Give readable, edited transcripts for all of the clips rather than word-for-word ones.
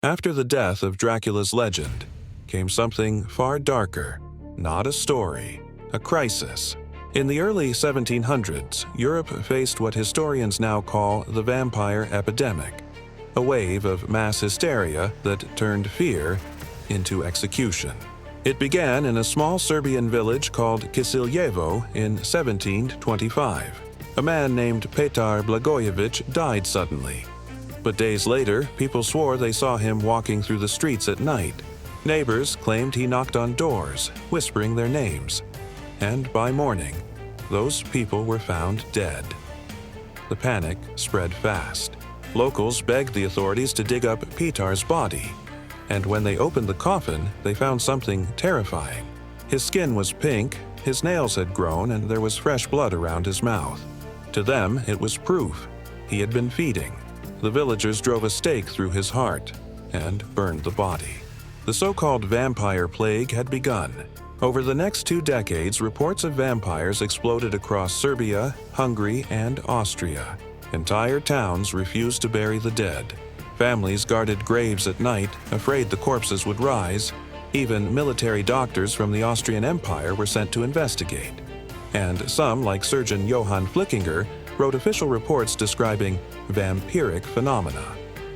After the death of Dracula's legend came something far darker. Not a story, a crisis. In the early 1700s, Europe faced what historians now call the Vampire Epidemic, a wave of mass hysteria that turned fear into execution. It began in a small Serbian village called Kisiljevo in 1725. A man named Petar Blagojevic died suddenly. But days later, people swore they saw him walking through the streets at night. Neighbors claimed he knocked on doors, whispering their names. And by morning, those people were found dead. The panic spread fast. Locals begged the authorities to dig up Petar's body. And when they opened the coffin, they found something terrifying. His skin was pink, his nails had grown, and there was fresh blood around his mouth. To them, it was proof. He had been feeding. The villagers drove a stake through his heart and burned the body. The so-called vampire plague had begun. Over the next 2 decades, reports of vampires exploded across Serbia, Hungary, and Austria. Entire towns refused to bury the dead. Families guarded graves at night, afraid the corpses would rise. Even military doctors from the Austrian Empire were sent to investigate. And some, like surgeon Johann Flickinger, wrote official reports describing vampiric phenomena.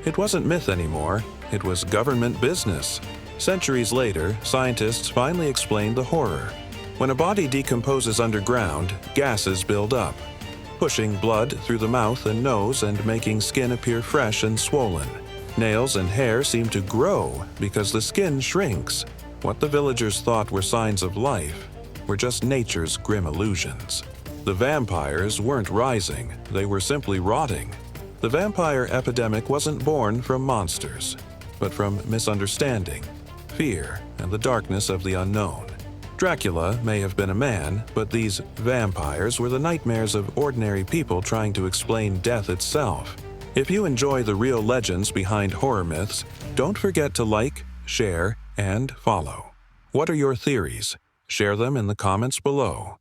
It wasn't myth anymore, it was government business. Centuries later, scientists finally explained the horror. When a body decomposes underground, gases build up, pushing blood through the mouth and nose and making skin appear fresh and swollen. Nails and hair seem to grow because the skin shrinks. What the villagers thought were signs of life were just nature's grim illusions. The vampires weren't rising, they were simply rotting. The vampire epidemic wasn't born from monsters, but from misunderstanding, fear, and the darkness of the unknown. Dracula may have been a man, but these vampires were the nightmares of ordinary people trying to explain death itself. If you enjoy the real legends behind horror myths, don't forget to like, share, and follow. What are your theories? Share them in the comments below.